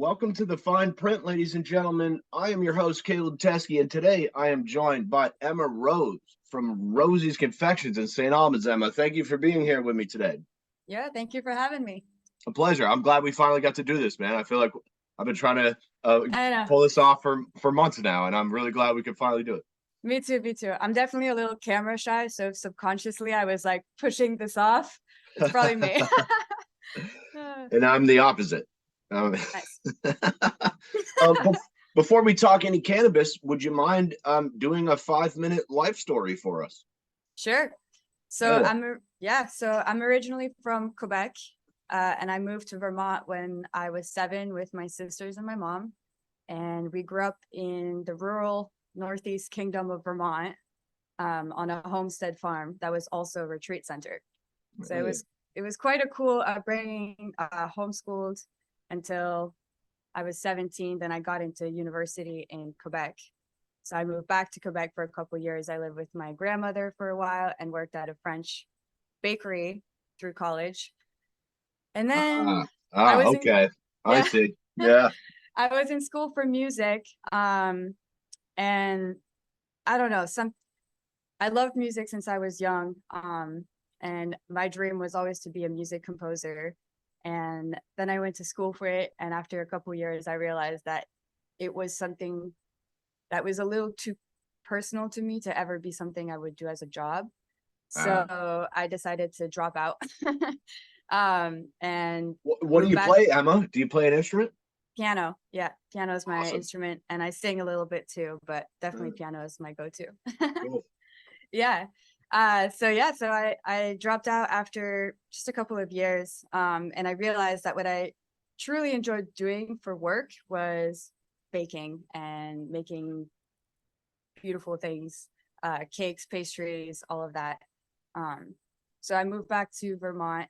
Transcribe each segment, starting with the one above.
Welcome to the Fine Print, ladies and gentlemen. I am your host, Caleb Teskey, and today I am joined by Emma Rose from Rosie's Confections in St. Albans. Emma, thank you for being here with me today. Yeah, thank you for having me. A pleasure. I'm glad we finally got to do this, man. I feel like I've been trying to I know. pull this off for months now, and I'm really glad we could finally do it. Me too, me too. I'm definitely a little camera shy, so subconsciously I was like pushing this off. It's probably me. And I'm the opposite. Nice. Before we talk any cannabis, would you mind doing a 5-minute life story for us? Sure. So I'm originally from Quebec, and I moved to Vermont when I was 7 with my sisters and my mom, and we grew up in the rural Northeast Kingdom of Vermont, on a homestead farm that was also a retreat center. So it was quite a cool upbringing. Homeschooled until I was 17. Then I got into university in Quebec. So I moved back to Quebec for a couple of years. I lived with my grandmother for a while and worked at a French bakery through college. And then I see. Yeah. I was in school for music. And I don't know, I loved music since I was young. And my dream was always to be a music composer. And then I went to school for it. And after a couple of years, I realized that it was something that was a little too personal to me to ever be something I would do as a job. So I decided to drop out. And what do you play, Emma? Do you play an instrument? Piano. Yeah, piano is my instrument, and I sing a little bit too, but definitely piano is my go-to. Cool. Yeah. So I dropped out after just a couple of years, and I realized that what I truly enjoyed doing for work was baking and making beautiful things, cakes, pastries, all of that. So I moved back to Vermont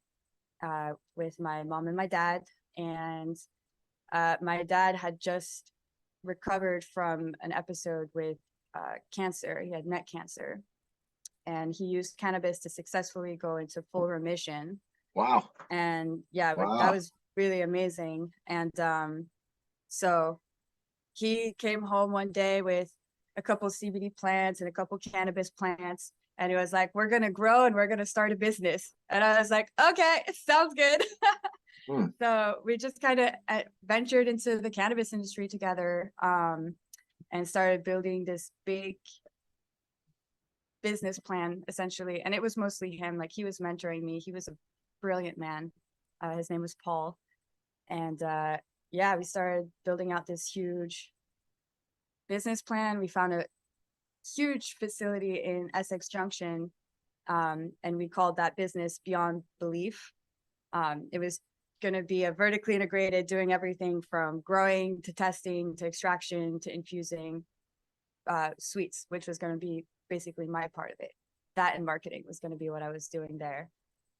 with my mom and my dad, and my dad had just recovered from an episode with cancer. He had neck cancer, and he used cannabis to successfully go into full remission. Wow. And that was really amazing. And so he came home one day with a couple CBD plants and a couple cannabis plants, and he was like, "We're gonna grow and we're gonna start a business." And I was like, "Okay, sounds good." So we just kind of ventured into the cannabis industry together, and started building this big business plan, essentially. And it was mostly him. Like, he was mentoring me. He was a brilliant man. His name was Paul. And we started building out this huge business plan. We found a huge facility in Essex Junction, and we called that business Beyond Belief. It was going to be a vertically integrated, doing everything from growing to testing to extraction to infusing sweets, which was going to be basically my part of it. That and marketing was going to be what I was doing there.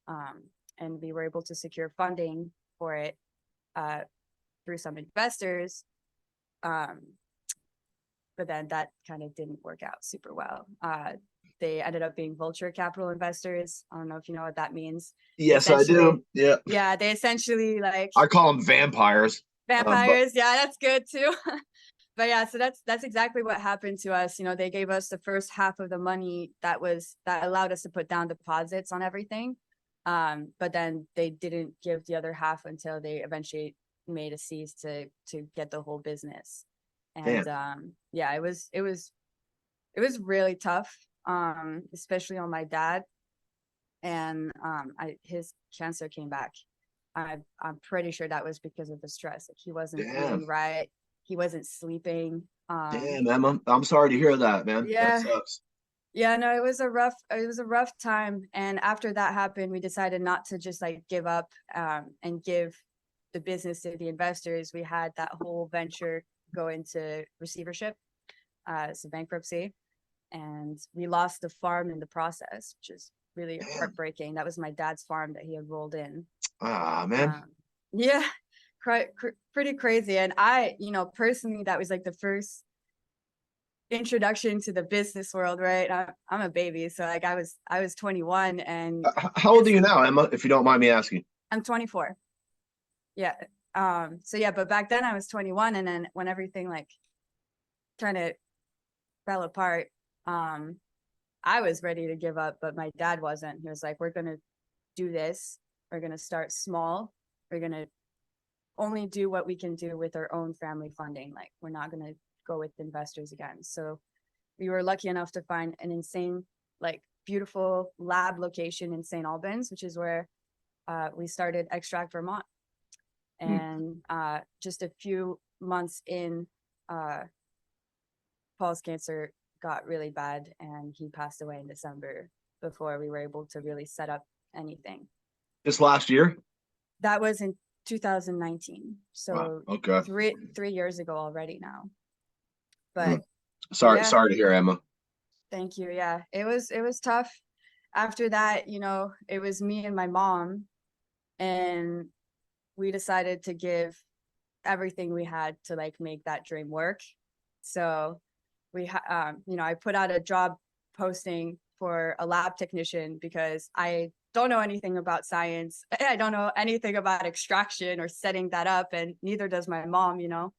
And we were able to secure funding for it through some investors. But then that kind of didn't work out super well. They ended up being vulture capital investors. I don't know if you know what that means. Yes, I do. Yeah. Yeah, they essentially I call them vampires. Vampires. Yeah, that's good too. But yeah, so that's exactly what happened to us. You know, they gave us the first half of the money that allowed us to put down deposits on everything. But then they didn't give the other half until they eventually made a cease to get the whole business. And it was really tough, especially on my dad. And his cancer came back. I'm pretty sure that was because of the stress. Like, he wasn't eating right. He wasn't sleeping. Damn, Emma, I'm sorry to hear that, man. Yeah. That sucks. Yeah, no, it was a rough time. And after that happened, we decided not to just like give up and give the business to the investors. We had that whole venture go into receivership, so bankruptcy, and we lost the farm in the process, which is really heartbreaking. That was my dad's farm that he had rolled in. Man. Yeah. Pretty crazy. And I, personally, that was like the first introduction to the business world, right? I'm a baby, so like I was 21. And how old are you now, Emma, if you don't mind me asking? I'm 24. Yeah. So yeah, but back then I was 21, and then when everything like kind of fell apart, I was ready to give up, but my dad wasn't. He was like, we're gonna do this. We're gonna start small. We're gonna only do what we can do with our own family funding. Like, we're not gonna go with investors again. So we were lucky enough to find an insane, like, beautiful lab location in St. Albans, which is where we started Extract Vermont. And just a few months in, Paul's cancer got really bad, and he passed away in December before we were able to really set up anything. This last year? That was in 2019. So wow. Okay. three years ago already now. But sorry yeah, to hear, Emma. thank you. Yeah, it was tough. After that, you know, it was me and my mom, and we decided to give everything we had to like make that dream work. So we you know, I put out a job posting for a lab technician because I don't know anything about science. I don't know anything about extraction or setting that up, and neither does my mom. You know,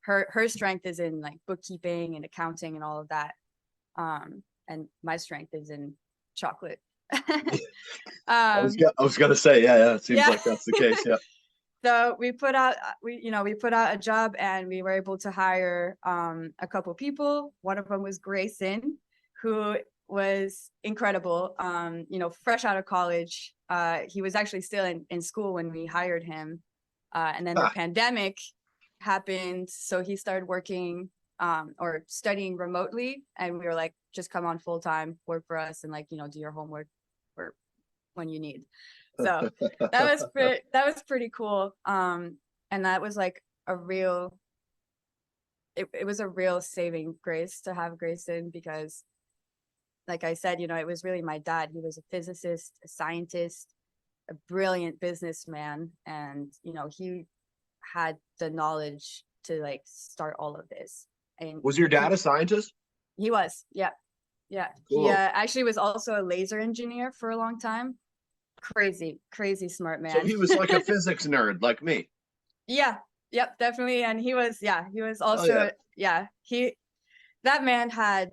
her strength is in like bookkeeping and accounting and all of that, and my strength is in chocolate. I was gonna say, yeah, it seems like that's the case. Yeah. So we put out a job, and we were able to hire a couple people. One of them was Grayson, who was incredible. You know, fresh out of college. He was actually still in school when we hired him. And then the pandemic happened, so he started working or studying remotely, and we were like, just come on full time, work for us, and like, you know, do your homework for when you need. So that was pretty cool. And that was like a real, it was a real saving grace to have Grayson, because like I said, you know, it was really my dad. He was a physicist, a scientist, a brilliant businessman, and you know, he had the knowledge to like start all of this. And was your dad a scientist? He was, yeah. Cool. He actually was also a laser engineer for a long time. Crazy smart man. So he was like a physics nerd like me. Yeah, yep, definitely. And he was also, that man had,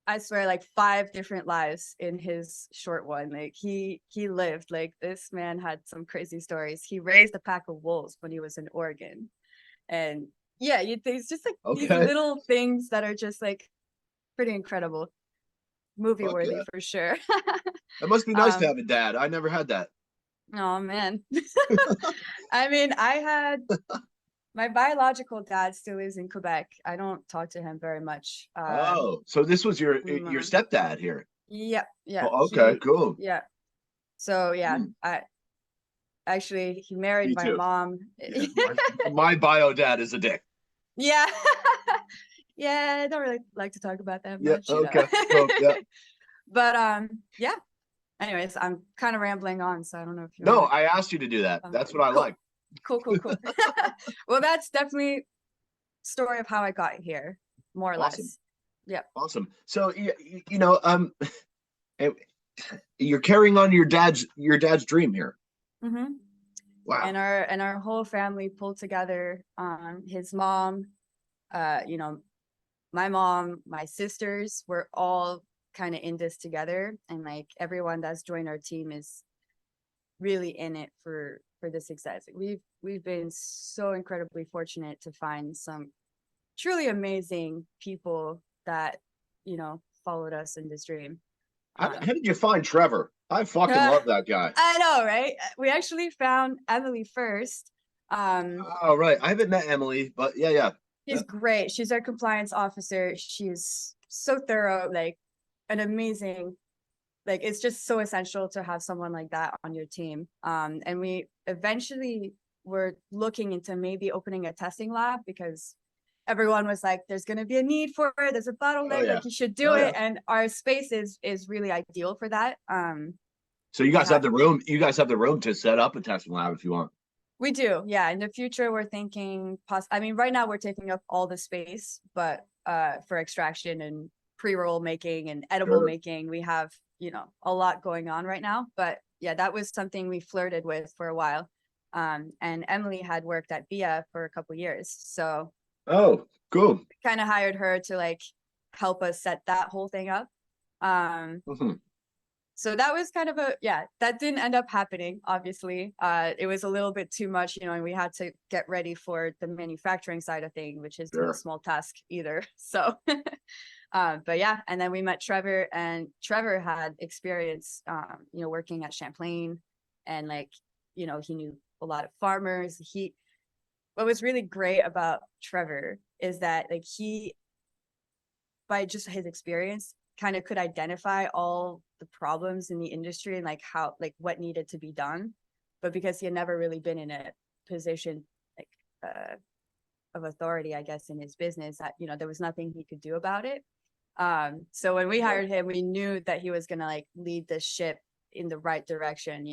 I swear, like 5 different lives in his short one. Like he lived, like, this man had some crazy stories. He raised a pack of wolves when he was in Oregon. And yeah, it's just like these little things that are just like pretty incredible. Movie worthy for sure. It must be nice to have a dad. I never had that. Oh man. I mean, I had my biological dad still lives in Quebec. I don't talk to him very much. So this was your stepdad here. Yeah. Oh, okay, cool. Yeah. So yeah, he married my mom. Yeah, my bio dad is a dick. Yeah. Yeah, I don't really like to talk about that much. Okay. Cool. Yeah. But yeah. Anyways, I'm kind of rambling on, so I don't know if you. No, I asked you to do that. That's what I like. Cool. Well, that's definitely story of how I got here, more or less. Yeah. Awesome. So you know, you're carrying on your dad's dream here. Mm-hmm. Wow. And our whole family pulled together. His mom, you know, my mom, my sisters were all kind of in this together, and like everyone that's joined our team is really in it for the success. We've been so incredibly fortunate to find some truly amazing people that, you know, followed us in this dream. How did you find Trevor? I fucking love that guy. I know, right? We actually found Emily first. Oh, right. I haven't met Emily, but yeah. She's great. She's our compliance officer. She's so thorough, like an amazing, like, it's just so essential to have someone like that on your team. And we eventually were looking into maybe opening a testing lab, because everyone was like, there's going to be a need for it. There's a bottleneck, like you should do it. And our space is really ideal for that. So you guys have the room. You guys have the room to set up a testing lab if you want. We do, yeah. In the future, we're thinking. I mean, right now we're taking up all the space, but for extraction and pre-roll making and edible making, we have, you know, a lot going on right now. But yeah, that was something we flirted with for a while. And Emily had worked at Via for a couple years, so Oh, cool. kind of hired her to like help us set that whole thing up. Mhm. So that was kind of that didn't end up happening, obviously. It was a little bit too much, and we had to get ready for the manufacturing side of thing, which is no Sure. small task either. So but yeah, and then we met Trevor, and Trevor had experience working at Champlain, and like he knew a lot of farmers. What was really great about Trevor is that like he, by just his experience, kind of could identify all the problems in the industry and like how, like what needed to be done. But because he had never really been in a position like of authority, I guess, in his business, that there was nothing he could do about it. So when we hired him, we knew that he was gonna like lead the ship in the right direction.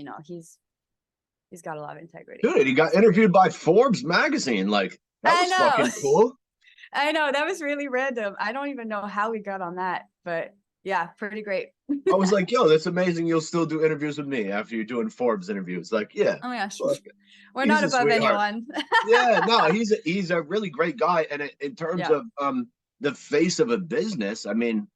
He's got a lot of integrity. Dude, he got interviewed by Forbes magazine. Like, that I was know. fucking cool. I know, that was really random. I don't even know how we got on that, but yeah, pretty great. I was like, yo, that's amazing. You'll still do interviews with me after you're doing Forbes interviews. Like, yeah, Oh my gosh, fuck it. we're He's not a above sweetheart. anyone. Yeah, no, he's a really great guy. And in terms Yeah, of the face of a business, I mean,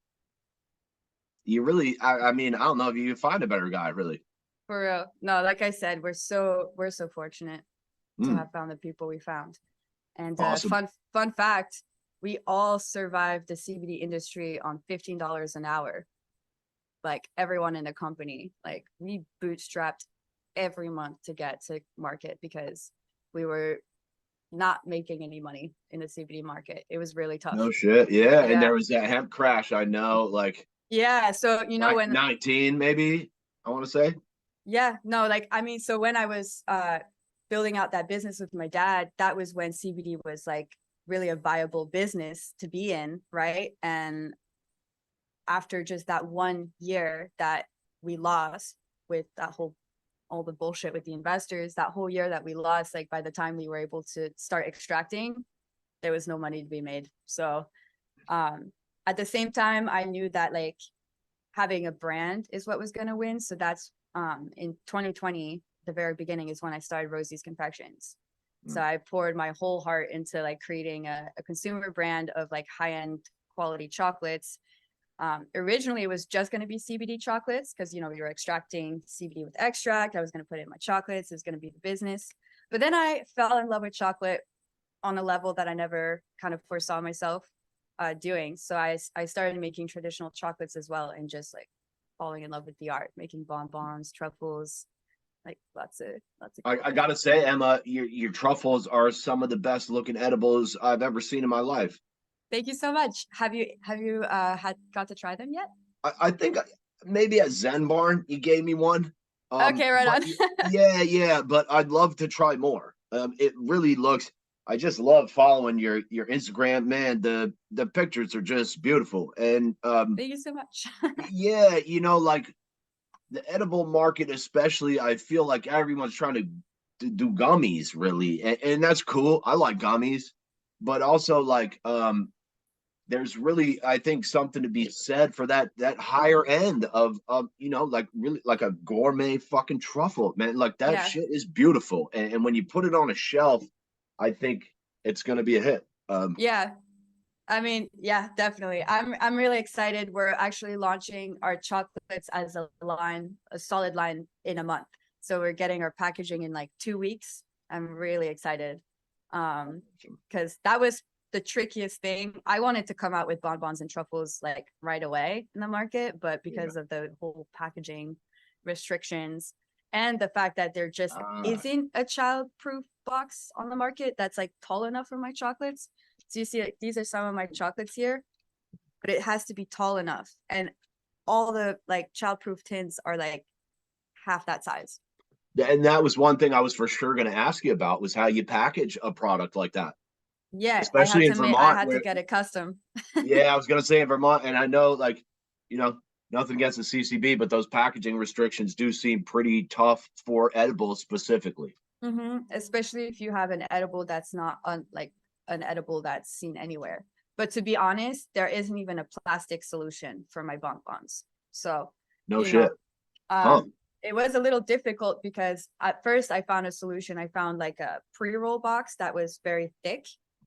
you really, I mean, I don't know if you can find a better guy, really. for real. No, like I said, we're so fortunate to Mm, have found the people we found. And awesome. fun fact, we all survived the CBD industry on $15 an hour. Like everyone in the company, like we bootstrapped every month to get to market because we were not making any money in the CBD market. It was really tough. No shit. Yeah. And Yeah. there was that hemp crash, I know, like Yeah. So, when, 19, maybe, I want to say. yeah, no, like, I mean, so when I was building out that business with my dad, that was when CBD was like really a viable business to be in. Right. And after just that 1 year that we lost with that whole all the bullshit with the investors, that whole year that we lost, like by the time we were able to start extracting, there was no money to be made. So at the same time, I knew that like having a brand is what was going to win. So that's in 2020, the very beginning is when I started Rosie's Confections. So Mm. I poured my whole heart into like creating a consumer brand of like high-end quality chocolates. Originally, it was just going to be CBD chocolates because, we were extracting CBD with extract. I was going to put it in my chocolates. It was going to be the business. But then I fell in love with chocolate on a level that I never kind of foresaw myself doing. So I started making traditional chocolates as well, and just like falling in love with the art, making bonbons, truffles, like lots of I gotta say, Emma, your truffles are some of the best looking edibles I've ever seen in my life. Thank you so much. Have you had got to try them yet? I think maybe at Zen Barn you gave me one. Okay, right But on. yeah, yeah, but I'd love to try more. It really looks. I just love following your Instagram, man. The pictures are just beautiful, and Thank you so much. yeah, like the edible market, especially, I feel like everyone's trying to do gummies, really, and that's cool. I like gummies, but also like there's really, I think, something to be said for that higher end of like really like a gourmet fucking truffle, man. Like that Yeah. shit is beautiful, and when you put it on a shelf, I think it's gonna be a hit. Yeah. I mean, yeah, definitely. I'm really excited. We're actually launching our chocolates as a solid line in a month. So we're getting our packaging in like 2 weeks. I'm really excited. Because that was the trickiest thing. I wanted to come out with bonbons and truffles like right away in the market, but Yeah. because of the whole packaging restrictions and the fact that there just isn't a child-proof box on the market that's like tall enough for my chocolates. So you see, like, these are some of my chocolates here, but it has to be tall enough. And all the like child-proof tins are like half that size. And that was one thing I was for sure going to ask you about, was how you package a product like that, Yeah, especially in I Vermont, had to where get it custom. yeah, I was going to say in Vermont, and I know like nothing against the CCB, but those packaging restrictions do seem pretty tough for edibles specifically. Especially if you have an edible that's not like an edible that's seen anywhere. But to be honest, there isn't even a plastic solution for my bonbons. So, No you know, shit. Huh. um, It was a little difficult because at first I found a solution. I found like a pre-roll box that was very thick.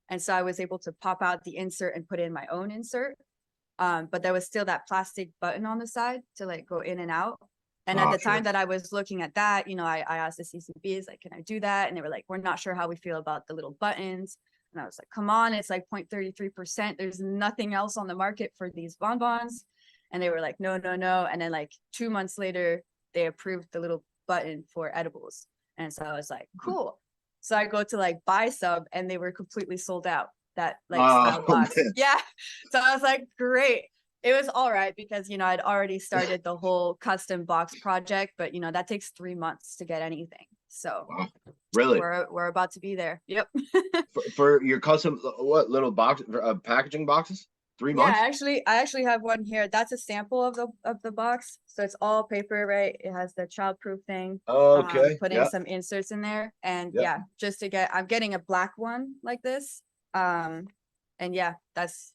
And so I was able to pop out the insert and put in my own insert. But there was still that plastic button on the side to like go in and out. And at Oh, the sure. time that I was looking at that, I asked the CCBs, like, can I do that? And they were like, we're not sure how we feel about the little buttons. And I was like, come on, it's like 0.33%. There's nothing else on the market for these bonbons. And they were like, no, no, no. And then like 2 months later, they approved the little button for edibles. And so I was like, cool. So I go to like buy some and they were completely sold out, that like style box. Man. Yeah. So I was like, great. It was all right because, I'd already started the whole custom box project, but that takes 3 months to get anything. So Wow. Really? we're about to be there. Yep. For your custom, what little box, packaging boxes? 3 months? Yeah, I actually have one here. That's a sample of the box. So it's all paper, right? It has the childproof thing. Okay. Put in Yeah. some inserts in there. And Yeah. yeah, I'm getting a black one like this. And yeah, that's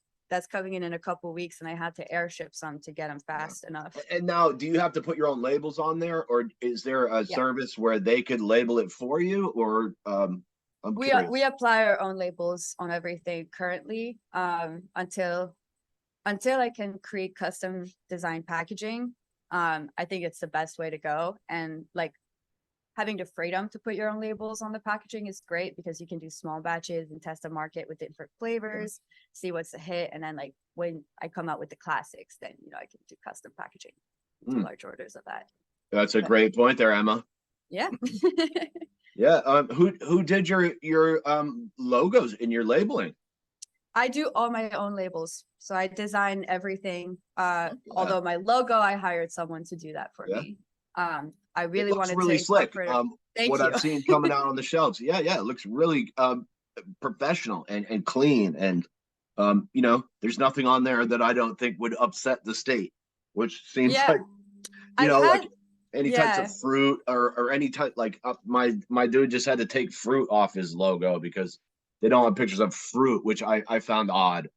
coming in a couple weeks, and I had to airship some to get them fast enough. And now, do you have to put your own labels on there, or is there a Yeah. service where they could label it for you? Or I'm curious. We apply our own labels on everything currently, until I can create custom design packaging. I think it's the best way to go. And like having the freedom to put your own labels on the packaging is great because you can do small batches and test the market with different flavors, see what's a hit. And then like when I come out with the classics, then, I can do custom packaging, do large orders of that. That's a great point there, Emma. Yeah. Yeah. Who did your logos in your labeling? I do all my own labels. So I design everything. Although my logo, I hired someone to do that for me. I really wanted really to slick. Thank what you. I've seen coming out on the shelves. Yeah, it looks really professional and clean. And there's nothing on there that I don't think would upset the state, which seems like like any types of fruit or any type, like my dude just had to take fruit off his logo because they don't have pictures of fruit, which I found odd.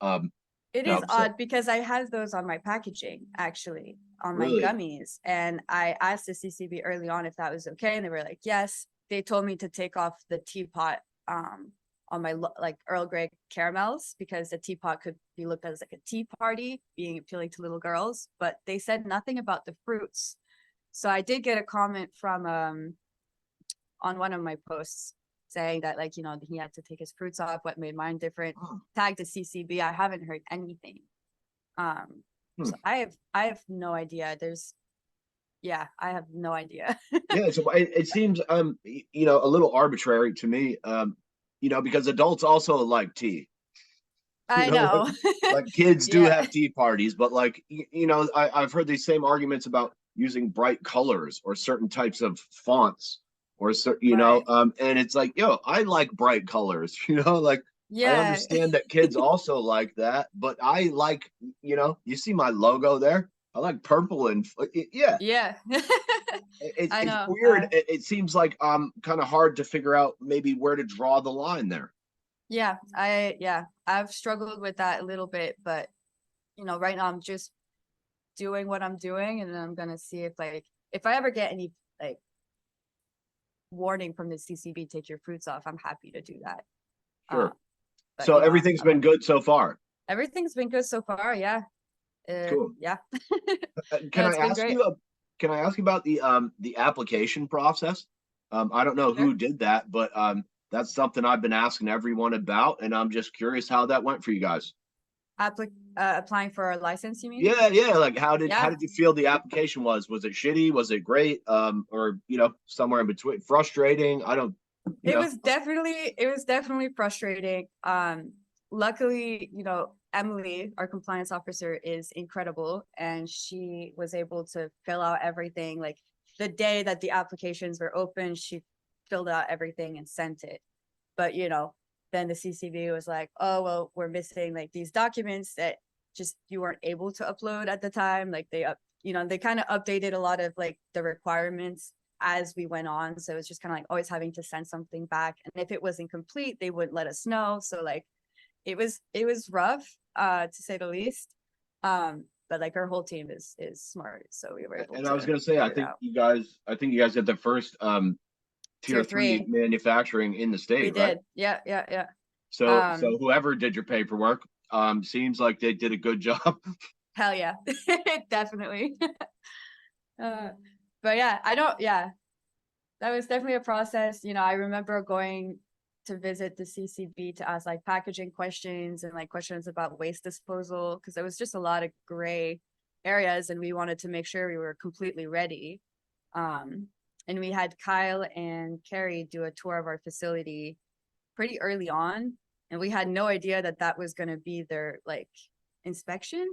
It is odd because I have those on my packaging, actually, on my gummies. And I asked the CCB early on if that was okay. And they were like, yes. They told me to take off the teapot on my like Earl Grey caramels because the teapot could be looked at as like a tea party, being appealing to little girls. But they said nothing about the fruits. So I did get a comment from on one of my posts saying that, like, he had to take his fruits off, what made mine different. Tag the CCB. I haven't heard anything. So I have no idea. I have no idea. Yeah, so it seems a little arbitrary to me, because adults also like tea. I know. Like kids do have tea parties, but like I've heard these same arguments about using bright colors or certain types of fonts or and it's like, I like bright colors, like I understand that kids also like that, but I like, you see my logo there. I like purple and yeah. It's weird. It seems like kind of hard to figure out maybe where to draw the line there. Yeah, I've struggled with that a little bit, but right now I'm just doing what I'm doing, and then I'm gonna see if I ever get any like warning from the CCB, take your fruits off, I'm happy to do that. Sure. So everything's been good so far. Everything's been good so far. Yeah. Cool. Yeah. Can I ask you? Can I ask you about the application process? I don't know who did that, but that's something I've been asking everyone about, and I'm just curious how that went for you guys. Applying for a license, you mean? Yeah. Like how did you feel the application was? Was it shitty? Was it great? Or somewhere in between? Frustrating? I don't. It was definitely frustrating. Luckily, Emily, our compliance officer, is incredible, and she was able to fill out everything. Like the day that the applications were open, she filled out everything and sent it. But then the CCB was like, oh well, we're missing like these documents that just you weren't able to upload at the time. Like they kind of updated a lot of like the requirements as we went on, so it's just kind of like always having to send something back, and if it was incomplete they wouldn't let us know. So like it was rough, to say the least. But but like our whole team is smart, so we were able And I was to gonna say, figure it out. I think you guys had the first tier Tier 3 3, manufacturing in the we state, right? did. Yeah. So whoever did your paperwork, seems like they did a good job. Hell yeah. Definitely. But yeah, I don't, yeah, that was definitely a process. You know, I remember going to visit the CCB to ask like packaging questions and like questions about waste disposal, because there was just a lot of gray areas and we wanted to make sure we were completely ready. And we had Kyle and Carrie do a tour of our facility pretty early on, and we had no idea that that was going to be their like inspection.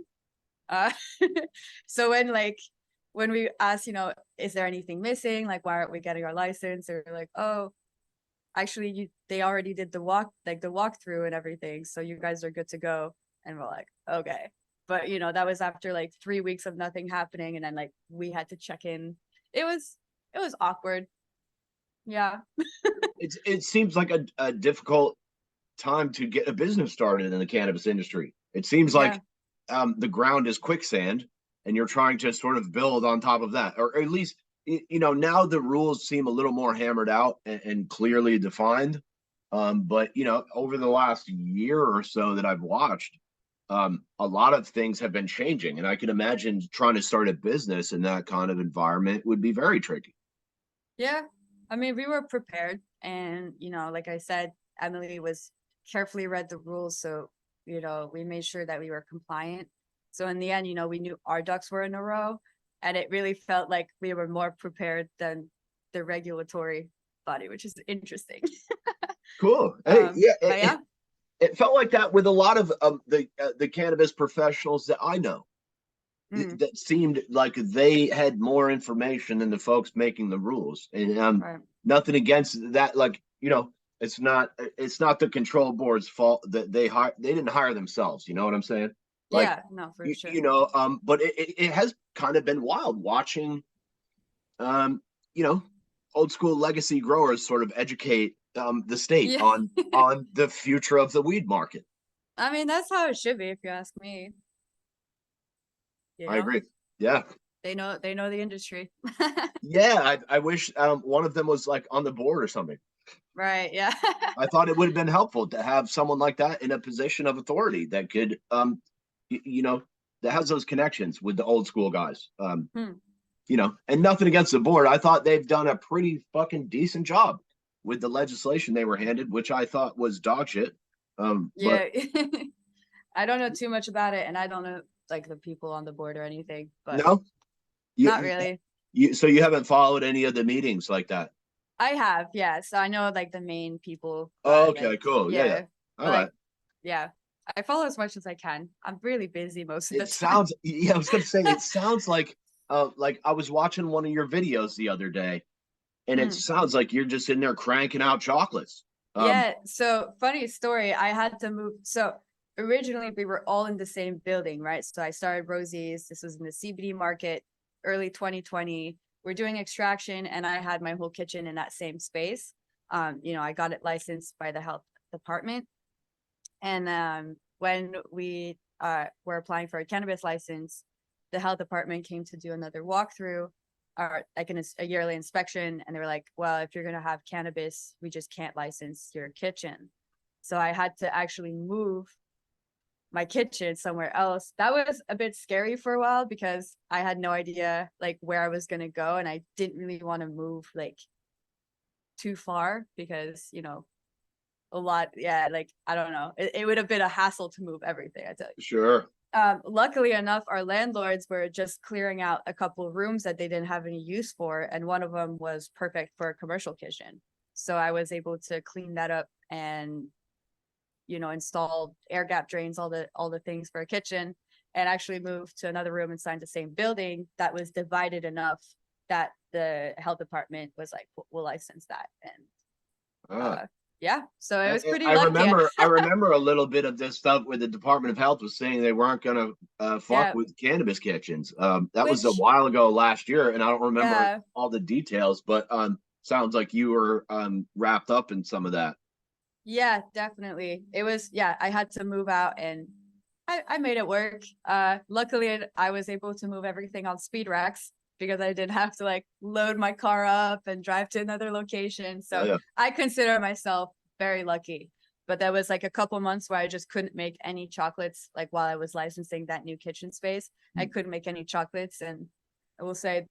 Uh, so when we asked, you know, is there anything missing? Like, why aren't we getting our license? They're like, oh, actually, they already did the walkthrough and everything, so you guys are good to go. And we're like, okay. But you know, that was after like 3 weeks of nothing happening, and then like we had to check in. It was awkward. Yeah. It seems like a difficult time to get a business started in the cannabis industry. It seems Yeah. like the ground is quicksand, and you're trying to sort of build on top of that, or at least now the rules seem a little more hammered out and clearly defined. But over the last year or so that I've watched, a lot of things have been changing, and I can imagine trying to start a business in that kind of environment would be very tricky. Yeah. I mean, we were prepared, and you know, like I said, Emily was carefully read the rules, so you know, we made sure that we were compliant. So in the end, you know, we knew our ducks were in a row, and it really felt like we were more prepared than the regulatory body, which is interesting. Cool. Hey, yeah, But yeah. it felt like that with a lot of the cannabis professionals that I know. Mm, That seemed like they had more information than the folks making the rules, and right. nothing against that. Like, it's not the control board's fault that they didn't hire themselves. You know what I'm saying? Like, Yeah, no, for sure. but it has kind of been wild watching, um, you know, old school legacy growers sort of educate the state Yeah. on the future of the weed market. I mean, that's how it should be, if you ask me. You I know, agree. Yeah. they know the industry. Yeah, I wish one of them was like on the board or something. Right. Yeah. I thought it would have been helpful to have someone like that in a position of authority that could, you know, that has those connections with the old school guys. Hmm. And nothing against the board. I thought they've done a pretty fucking decent job with the legislation they were handed, which I thought was dog shit. But Yeah. I don't know too much about it, and I don't know like the people on the board or anything, but no, not you, really. so you haven't followed any of the meetings like that. I have, yeah. So I know like the main people, Oh, but okay, like, cool. Yeah. yeah, All but right. like, yeah, I follow as much as I can. I'm really busy most of the It time. sounds, yeah, I was gonna say it sounds like I was watching one of your videos the other day, and it Hmm. sounds like you're just in there cranking out chocolates. Yeah. So funny story. I had to move. So originally we were all in the same building, right? So I started Rosie's. This was in the CBD market, early 2020. We're doing extraction, and I had my whole kitchen in that same space. You know, I got it licensed by the health department. And when we were applying for a cannabis license, the health department came to do another walkthrough, or like a yearly inspection, and they were like, well, if you're going to have cannabis, we just can't license your kitchen. So I had to actually move my kitchen somewhere else. That was a bit scary for a while because I had no idea like where I was going to go, and I didn't really want to move like too far because, you know, a lot. Yeah, like I don't know. It would have been a hassle to move everything, I tell you. Sure. Luckily enough, our landlords were just clearing out a couple of rooms that they didn't have any use for, and one of them was perfect for a commercial kitchen. So I was able to clean that up and, you know, install air gap drains, all the things for a kitchen, and actually moved to another room inside the same building that was divided enough that the health department was like, we'll license that. And Ah. yeah, so it was pretty I lucky. remember I remember a little bit of this stuff where the Department of Health was saying they weren't going to fuck Yeah, with cannabis kitchens. That was a which, while ago last year, and I don't remember yeah, all the details, but sounds like you were wrapped up in some of that. yeah, definitely. It was, yeah, I had to move out, and I made it work. Luckily I was able to move everything on speed racks because I didn't have to like load my car up and drive to another location. Oh, So yeah. I consider myself very lucky. But there was like a couple months where I just couldn't make any chocolates. Like while I was licensing that new kitchen space, I couldn't make any chocolates, and I will say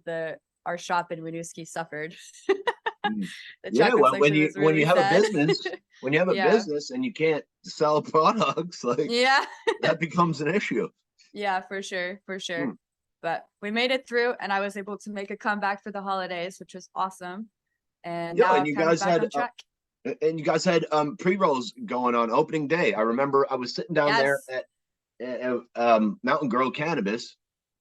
our shop in Winooski suffered. Mm. The Yeah, chocolate well, section was when you really have a sad. business, when you have a Yeah. business and you can't sell products, like Yeah. that becomes an issue. Yeah, for sure, for sure. Mm. But we made it through, and I was able to make a comeback for the holidays, which was awesome. And Yeah, now I'm kind of back on track. and you guys had pre-rolls going on opening day. I remember I was sitting down there Yes. at Mountain Grow Cannabis.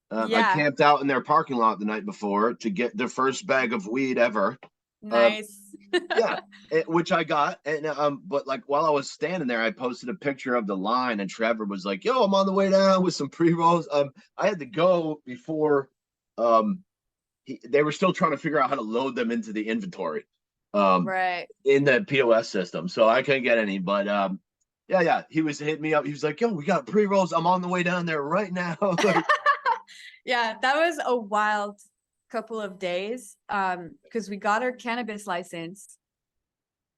I Yeah. camped out in their parking lot the night before to get the first bag of weed ever. Um, Nice. yeah, which I got. And but like while I was standing there, I posted a picture of the line, and Trevor was like, "Yo, I'm on the way down with some pre rolls." I had to go before um they were still trying to figure out how to load them into the inventory um Right. in the POS system, so I couldn't get any. But yeah, he was hitting me up. He was like, "Yo, we got pre rolls. I'm on the way down there right now." Like, Yeah, that was a wild couple of days. Because we got our cannabis license,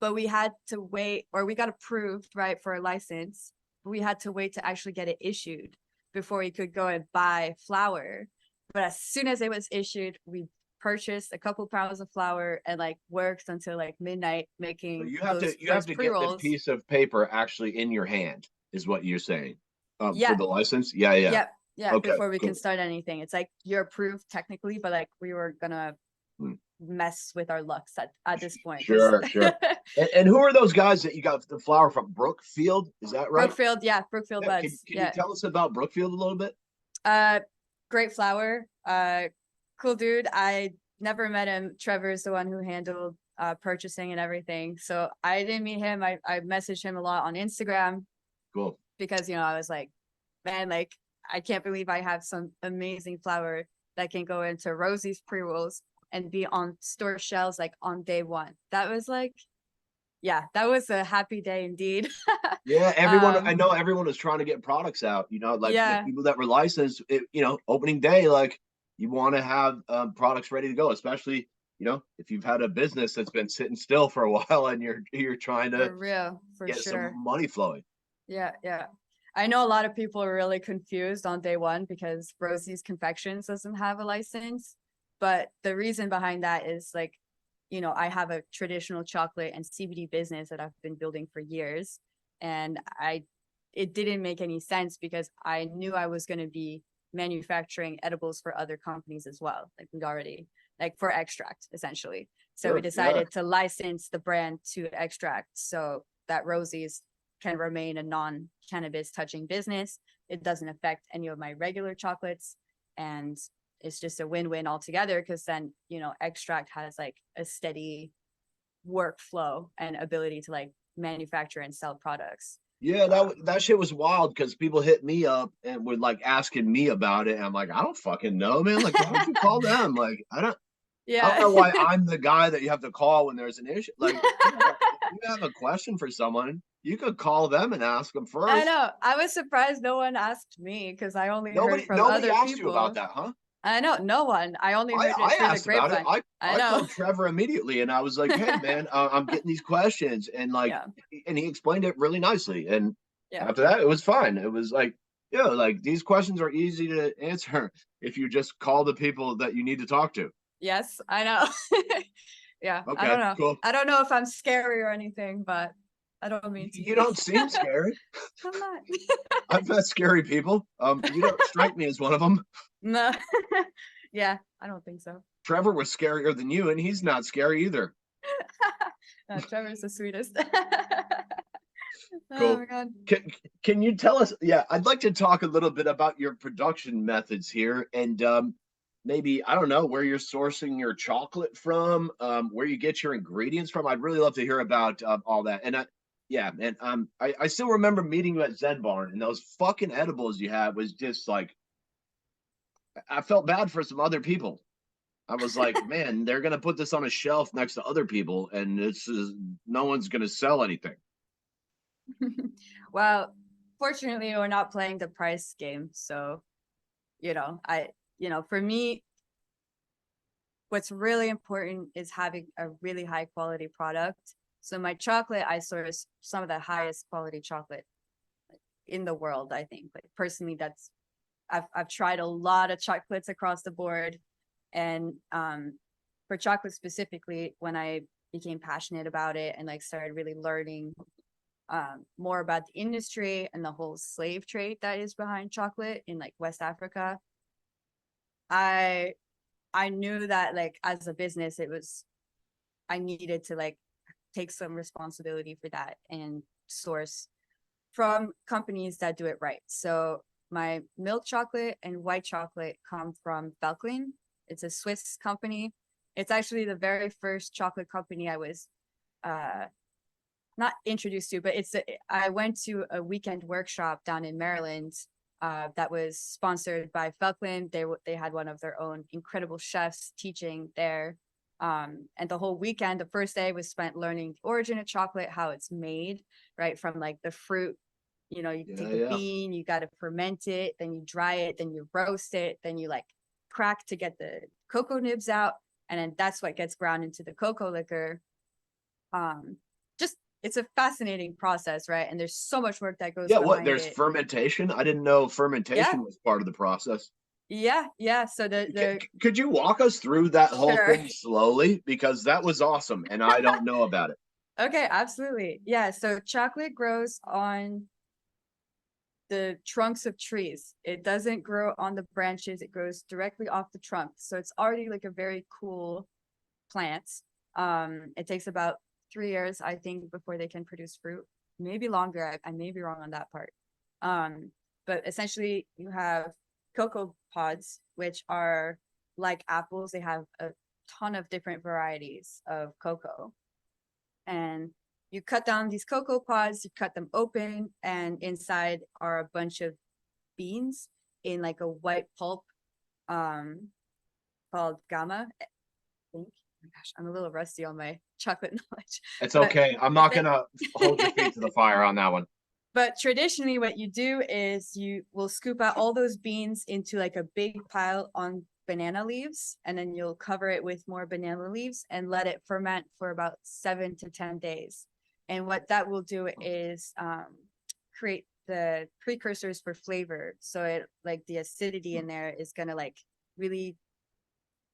but we had to wait, or we got approved, right, for a license. But we had to wait to actually get it issued before we could go and buy flour. But as soon as it was issued, we purchased a couple pounds of flour and like worked until like midnight so making you have those to get the pre-rolls. piece of paper actually in your hand, is what you're saying, for Yeah, the license. Yeah, yeah. yeah, yeah, Okay, before we can cool. start anything. It's like you're approved technically, but like we were gonna Hmm. mess with our lucks at this point because Sure, sure. And who are those guys that you got the flower from? Brookfield, is that right? Brookfield, yeah, Brookfield Yeah. buds. Can you Yeah. tell us about Brookfield a little bit? Uh, great flower. Cool dude. I never met him. Trevor's the one who handled purchasing and everything. So I didn't meet him. I messaged him a lot on Instagram Cool. because I was like, man, like I can't believe I have some amazing flower that can go into Rosie's pre-rolls and be on store shelves like on day one. That was like, yeah, that was a happy day indeed. Yeah, I um, know everyone was trying to get products out, like the yeah, people that were licensed, opening day, like you want to have products ready to go, especially, if you've had a business that's been sitting still for a while and you're trying to for real, for get some sure. money flowing. Yeah, yeah. I know a lot of people are really confused on day one because Rosie's Confections doesn't have a license. But the reason behind that is like, I have a traditional chocolate and CBD business that I've been building for years. And it didn't make any sense because I knew I was going to be manufacturing edibles for other companies as well. Like we'd already, like for extract, essentially. So we Sure. Yeah. decided to license the brand to extract so that Rosie's can remain a non-cannabis touching business. It doesn't affect any of my regular chocolates. And it's just a win-win altogether because then, extract has like a steady workflow and ability to like manufacture and sell products. Yeah, Um, that shit was wild because people hit me up and were like asking me about it. And I'm like, I don't fucking know, man. Like, why don't you call them? Like, I don't yeah. know why I'm the guy that you have to call when there's an issue. Like, if you have a question for someone, you could call them and ask them I first. know. I was surprised no one asked me because I only heard from Nobody other asked you about people. that, huh? I know, no one. I only heard it I through the asked about it. grapevine. I I know. called Trevor immediately and I was like, "Hey, man, I'm getting these questions," and like, Yeah. and he explained it really nicely. And Yeah. after that, it was fine. It was like, like these questions are easy to answer if you just call the people that you need to talk to. Yes, I know. Yeah, I Okay, don't know. cool. I don't know if I'm scary or anything, but I don't mean to You be. don't seem scary. I'm not. I've met scary people. You don't strike me as one of them. No. Yeah, I don't think so. Trevor was scarier than you, and he's not scary either. Trevor's the sweetest. Oh Cool. my god. Can, can you tell us? Yeah, I'd like to talk a little bit about your production methods here, and maybe I don't know where you're sourcing your chocolate from, where you get your ingredients from. I'd really love to hear about all that. And yeah, man, I still remember meeting you at Zen Barn, and those fucking edibles you had was just like I felt bad for some other people. I was like, man, they're gonna put this on a shelf next to other people, and no one's gonna sell anything. Well, fortunately, we're not playing the price game. So, for me, what's really important is having a really high quality product. So my chocolate, I source some of the highest quality chocolate in the world, I think. Like personally, I've tried a lot of chocolates across the board. And for chocolate specifically, when I became passionate about it and like started really learning more about the industry and the whole slave trade that is behind chocolate in like West Africa, I knew that like as a business, I needed to like take some responsibility for that and source from companies that do it right. So my milk chocolate and white chocolate come from Velkling. It's a Swiss company. It's actually the very first chocolate company I was not introduced to, but I went to a weekend workshop down in Maryland that was sponsored by Velkling. They had one of their own incredible chefs teaching there. And the whole weekend, the first day was spent learning the origin of chocolate, how it's made, right? From like the fruit, you take the bean, you got to ferment it, then you dry it, then you roast it, then you like crack to get the cocoa nibs out. And then that's what gets ground into the cocoa liquor. Just it's a fascinating process, right? And there's so much work that goes behind there's it. fermentation? I didn't know fermentation was part of the process. Yeah. So could you walk us through that whole Sure. thing slowly? Because that was awesome and I don't know about it. Okay, absolutely. Yeah, so chocolate grows on the trunks of trees. It doesn't grow on the branches, it grows directly off the trunk. So it's already like a very cool plant. It takes about 3 years, I think, before they can produce fruit. Maybe longer. I may be wrong on that part. But essentially, you have cocoa pods, which are like apples. They have a ton of different varieties of cocoa. And you cut down these cocoa pods, you cut them open, and inside are a bunch of beans in like a white pulp called gamma. I think. Oh my gosh, I'm a little rusty on my chocolate knowledge. It's okay. I'm not gonna hold your feet to the fire on that one. But traditionally, what you do is you will scoop out all those beans into like a big pile on banana leaves, and then you'll cover it with more banana leaves and let it ferment for about 7 to 10 days. And what that will do is create the precursors for flavor. So it like the acidity in there is gonna like really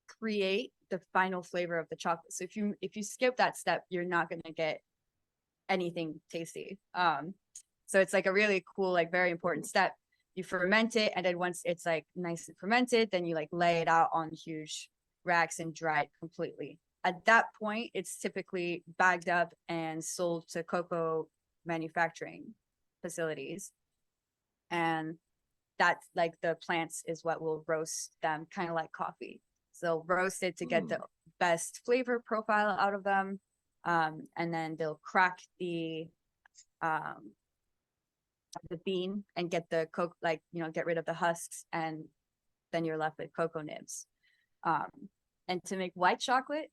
create the final flavor of the chocolate. So if you skip that step, you're not gonna get anything tasty. So it's like a really cool, like very important step. You ferment it, and then once it's like nice and fermented, then you like lay it out on huge racks and dry it completely. At that point, it's typically bagged up and sold to cocoa manufacturing facilities. And that's like the plants is what will roast them, kind of like coffee. So roast it to get the best flavor profile out of them. And then they'll crack the bean and get the coke, like, get rid of the husks, and then you're left with cocoa nibs. And to make white chocolate,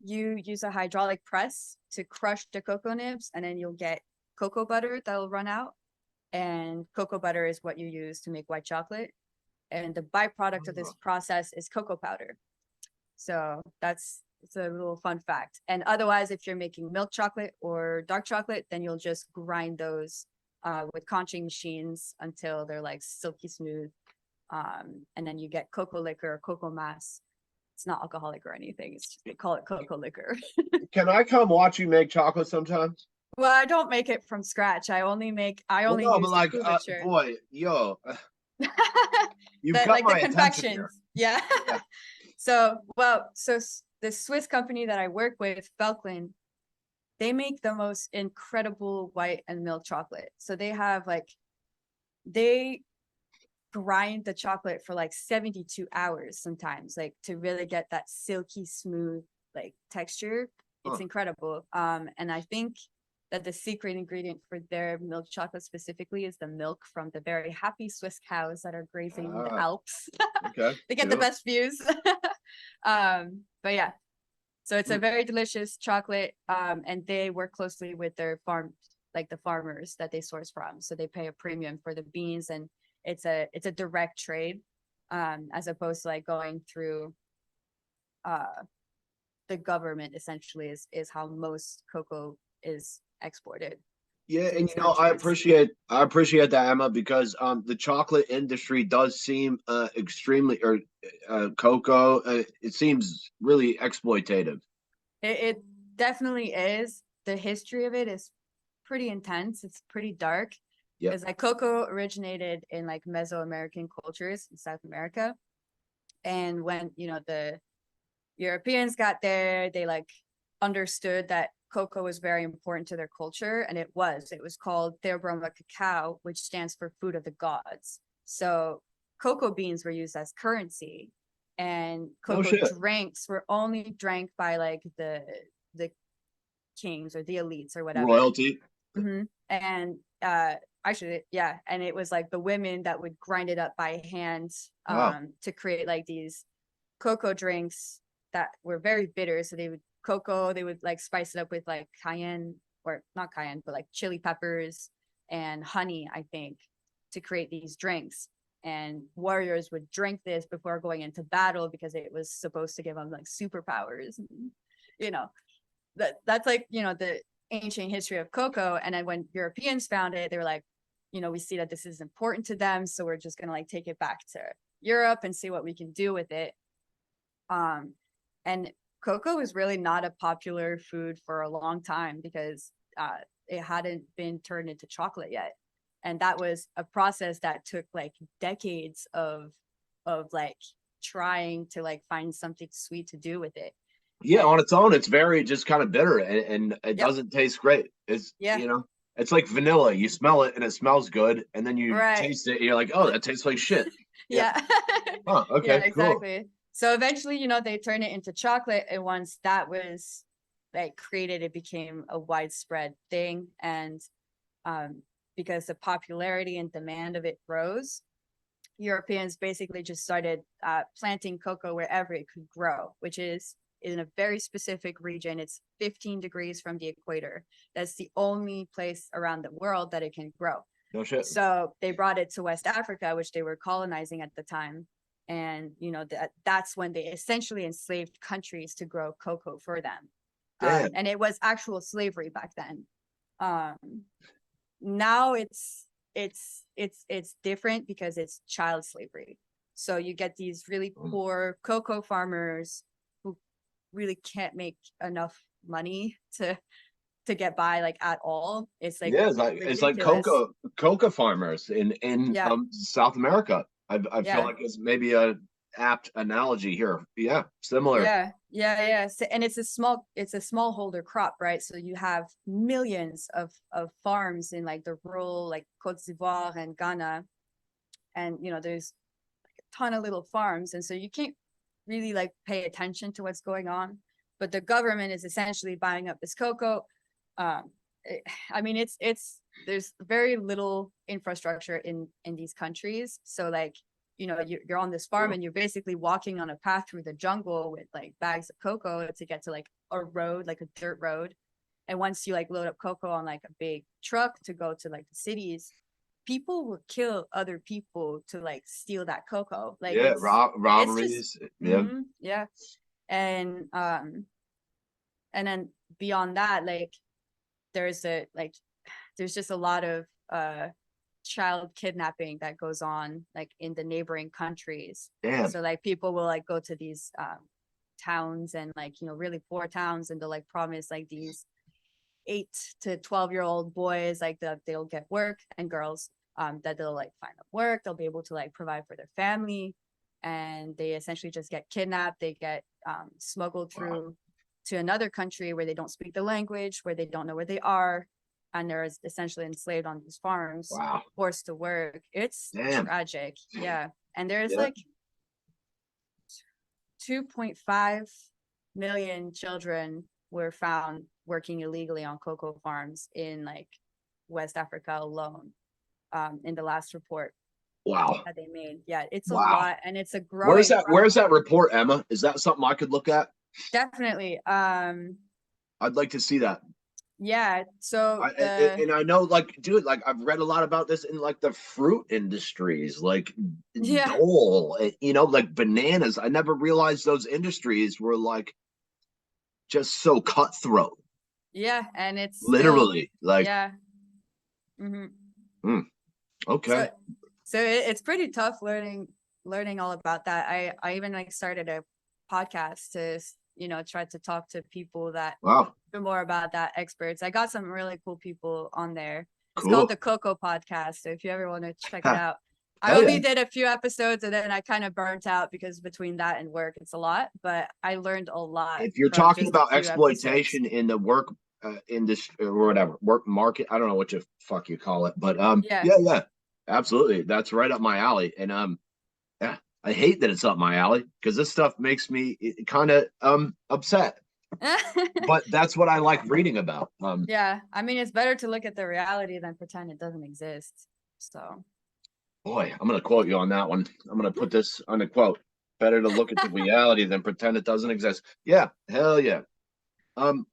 you use a hydraulic press to crush the cocoa nibs, and then you'll get cocoa butter that'll run out. And cocoa butter is what you use to make white chocolate. And the byproduct of this process is cocoa powder. So it's a little fun fact. And otherwise, if you're making milk chocolate or dark chocolate, then you'll just grind those with conching machines until they're like silky smooth. And then you get cocoa liquor or cocoa mass. It's not alcoholic or anything. It's just, they call it cocoa liquor. Can I come watch you make chocolate sometimes? Well, I don't make it from scratch. I only use like, the you've got my the attention here. confections. Yeah. So the Swiss company that I work with, Velkling, they make the most incredible white and milk chocolate. So they grind the chocolate for like 72 hours sometimes, like to really get that silky smooth like texture. It's incredible. And I think that the secret ingredient for their milk chocolate specifically is the milk from the very happy Swiss cows that are grazing in the Alps. Okay. They get the best views. But yeah, so it's a very delicious chocolate. And they work closely with their farm, like the farmers that they source from. So they pay a premium for the beans, and it's a direct trade, as opposed to like going through the government. Essentially is how most cocoa is exported Yeah, to and these you know, I countries. appreciate that, Emma, because the chocolate industry does seem extremely, or cocoa, it seems really exploitative. It definitely is. The history of it is pretty intense. It's pretty dark, Yeah. because like cocoa originated in like Mesoamerican cultures in South America. And when, the Europeans got there, they like understood that cocoa was very important to their culture, and it was. It was called Theobroma cacao, which stands for food of the gods. So cocoa beans were used as currency, and No cocoa shit. drinks were only drank by like the kings or the elites or whatever. Royalty. And actually, yeah, and it was like the women that would grind it up by hand, Wow. to create like these cocoa drinks that were very bitter. So they would like spice it up with like cayenne, or not cayenne, but like chili peppers and honey, I think, to create these drinks. And warriors would drink this before going into battle because it was supposed to give them like superpowers. And, you know, that's like, the ancient history of cocoa. And then when Europeans found it, they were like, we see that this is important to them, so we're just gonna like take it back to Europe and see what we can do with it. And cocoa was really not a popular food for a long time because it hadn't been turned into chocolate yet. And that was a process that took like decades of like trying to like find something sweet to do with it. Yeah, And on its own, it's very just kind of bitter, and it yep, doesn't taste great. It's, yeah, it's like vanilla. You smell it and it smells good, and then you right, taste it and you're like, oh, that tastes like shit. Yeah. yeah. Huh. Yeah, Okay. Cool. exactly. So eventually, they turn it into chocolate, and once that was like created, it became a widespread thing. And um, because the popularity and demand of it rose, Europeans basically just started planting cocoa wherever it could grow, which is in a very specific region. It's 15 degrees from the equator. That's the only place around the world that it can grow. No shit. So they brought it to West Africa, which they were colonizing at the time. And that's when they essentially enslaved countries to grow cocoa for them. Damn. And it was actual slavery back then. Um, Now it's different because it's child slavery. So you get these really poor cocoa farmers who really can't make enough money to get by like at all. It's like Yeah, it's like ridiculous. coca farmers in Yeah, South America. I feel yeah, like it's maybe a apt analogy here. Yeah, similar. yeah. And it's a smallholder crop, right? So you have millions of farms in like the rural like Côte d'Ivoire and Ghana, and there's like a ton of little farms, and so you can't really like pay attention to what's going on. But the government is essentially buying up this cocoa. Um, I mean, it's there's very little infrastructure in these countries, so like you're on this farm and you're basically walking on a path through the jungle with like bags of cocoa to get to like a road, like a dirt road. And once you like load up cocoa on like a big truck to go to like the cities, people will kill other people to like steal that cocoa. Like Yeah, it's just robberies. Yeah. yeah. And then beyond that, like there's a like there's just a lot of child kidnapping that goes on like in the neighboring countries. Damn. So like people will like go to these towns, and like really poor towns, and they'll like promise like these 8 to 12-year-old boys like that they'll get work, and girls, that they'll like find work, they'll be able to like provide for their family. And they essentially just get kidnapped, they get smuggled Wow. through to another country where they don't speak the language, where they don't know where they are, and they're essentially enslaved on these farms, Wow. forced to work. It's Damn. tragic. Yeah. And there's Yeah. like 2.5 million children were found working illegally on cocoa farms in like West Africa alone, in the last report Wow. that they made. Yeah, it's a Wow. lot, and it's a Where's growing that? Where's problem. that report, Emma? Is that something I could look at? Definitely. I'd like to see that. Yeah. So the And I know, like, dude, like I've read a lot about this in like the fruit industries, like yeah, Dole, you know, like bananas. I never realized those industries were like just so cutthroat. yeah, and it's still, Literally, like, yeah. hmm hmm, okay, So it's pretty tough learning all about that. I even like started a podcast to try to talk to people that wow, know more about that, experts. I got some really cool people on there. It's called cool, the Coco Podcast. So if you ever want to check it ha, out. I hell yeah. only did a few episodes and then I kind of burnt out because between that and work, it's a lot, but I learned a lot If you're from talking just a about few episodes. exploitation in the work industry or whatever work market, I don't know what the fuck you call it, but Yeah. yeah, yeah, absolutely, that's right up my alley. And yeah, I hate that it's up my alley because this stuff makes me kind of upset. But that's what I like reading about. Yeah. I mean, it's better to look at the reality than pretend it doesn't exist. So, Boy, I'm gonna quote you on that one. I'm gonna put this on a quote. Better to look at the reality than pretend it doesn't exist. Yeah, hell yeah. Um,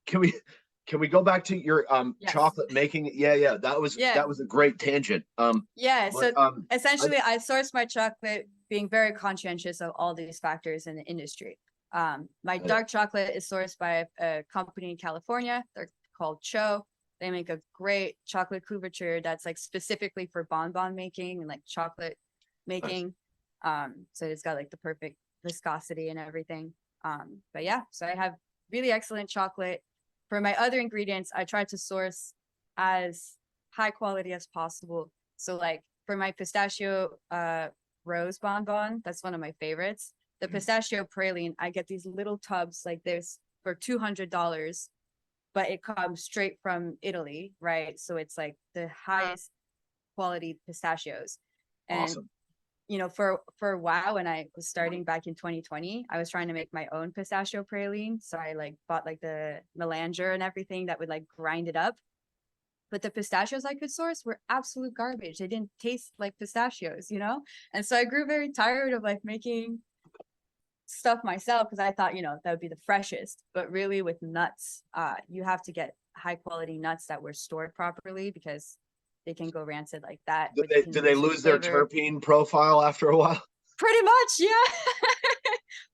can we can we go back to your yes. chocolate making? Yeah, yeah, Yeah. that was a great tangent. Yeah. But So I, essentially, I source my chocolate being very conscientious of all these factors in the industry. My dark chocolate is sourced by a company in California. They're called Cho. They make a great chocolate couverture that's like specifically for bonbon making and like chocolate nice. making. So it's got like the perfect viscosity and everything. But yeah, so I have really excellent chocolate. For my other ingredients, I try to source as high quality as possible. So like for my pistachio rose bonbon, that's one of my favorites. The pistachio praline, I get these little tubs like this for $200, but it comes straight from Italy, right? So it's like the highest quality pistachios. And Awesome. for a while when I was starting back in 2020, I was trying to make my own pistachio praline. So I like bought like the melanger and everything that would like grind it up. But the pistachios I could source were absolute garbage. They didn't taste like pistachios. And so I grew very tired of like making stuff myself because I thought, that would be the freshest. But really with nuts, you have to get high quality nuts that were stored properly because they can go rancid like that, or they can Do they lose their lose their flavor. terpene profile after a while? Pretty much, yeah.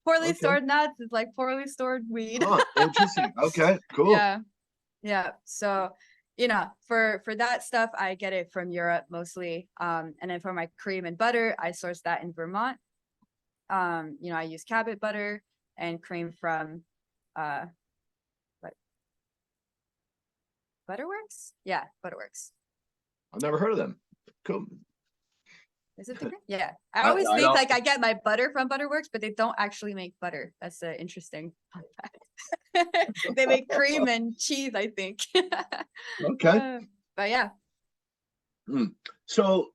Poorly Okay. stored nuts is like poorly stored weed. Huh. Interesting. Okay. Cool. Yeah. Yeah. So, for that stuff, I get it from Europe mostly. And then for my cream and butter, I source that in Vermont. I use Cabot butter and cream from what Butterworks? Yeah, Butterworks. I've never heard of them. Cool. Is it different? Yeah. I I, always I think don't. like I get my butter from Butterworks, but they don't actually make butter. That's an interesting fun fact. They make cream and cheese, I think. Okay. But yeah. Hmm. So,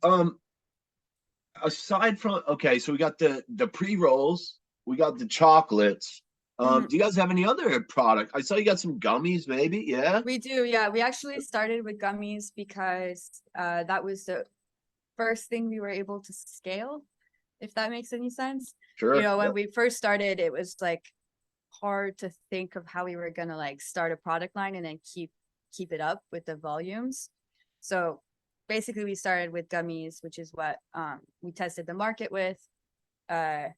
aside from okay, so we got the pre rolls, we got the chocolates. Mhm. Do you guys have any other product? I saw you got some gummies, maybe. Yeah. We do, yeah. We actually started with gummies because that was the first thing we were able to scale, if that makes any sense. Sure. When Yep. we first started, it was like hard to think of how we were gonna like start a product line and then keep it up with the volumes. So basically we started with gummies, which is what we tested the market with. Uh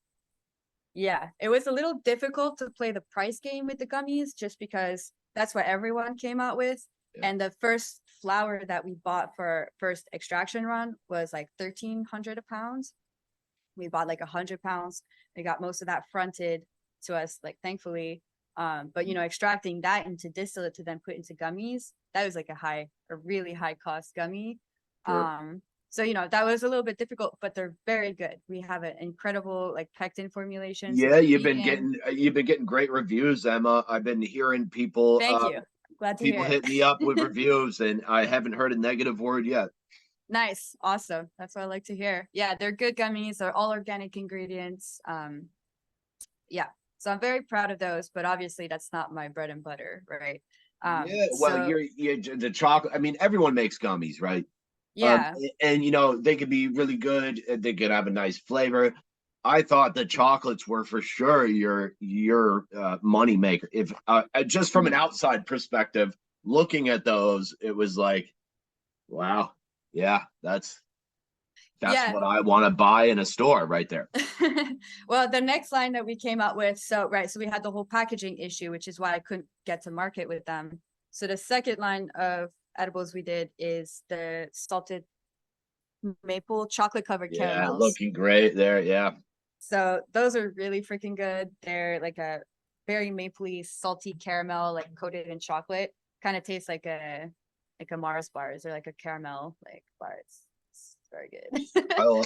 yeah, it was a little difficult to play the price game with the gummies just because that's what everyone came out with. Yeah. And the first flour that we bought for first extraction run was like 1,300 a pound. We bought like 100 pounds. We got most of that fronted to us, like thankfully. But extracting that into distillate to then put into gummies, that was like a really high cost gummy. Sure. So that was a little bit difficult, but they're very good. We have an incredible like pectin formulation, so Yeah, they're vegan. you've been getting great reviews, Emma. I've been hearing people Thank you. Glad to hear people hit me up with it. reviews, and I haven't heard a negative word yet. Nice, awesome. That's what I like to hear. Yeah, they're good gummies. They're all organic ingredients. Yeah, so I'm very proud of those, but obviously that's not my bread and butter, right? Yeah, well, So you're the chocolate. I mean, everyone makes gummies, right? yeah, And they could be really good. They could have a nice flavor. I thought the chocolates were for sure your money maker. If just from an mhm, outside perspective, looking at those, it was like, wow, yeah, that's Yeah. what I want to buy in a store right there. Well, the next line that we came out with, so right, so we had the whole packaging issue, which is why I couldn't get to market with them. So the second line of edibles we did is the salted maple chocolate covered Yeah, caramels. looking great there. Yeah. So those are really freaking good. They're like a very mapley, salty caramel, like coated in chocolate. Kind of tastes like a Mars bars or like a caramel like bar. It's very good.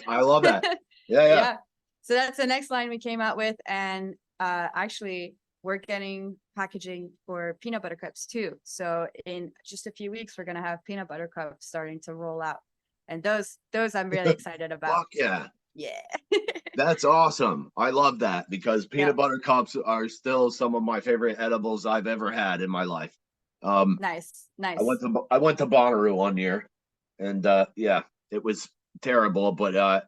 I love that. Yeah, yeah. Yeah. So that's the next line we came out with. And actually we're getting packaging for peanut butter cups too. So in just a few weeks, we're gonna have peanut butter cups starting to roll out. And those I'm really excited about. Fuck yeah. Yeah. That's awesome. I love that because Yeah. peanut butter cups are still some of my favorite edibles I've ever had in my life. Um, Nice. I Nice. went to Bonnaroo one year, and yeah, it was terrible. But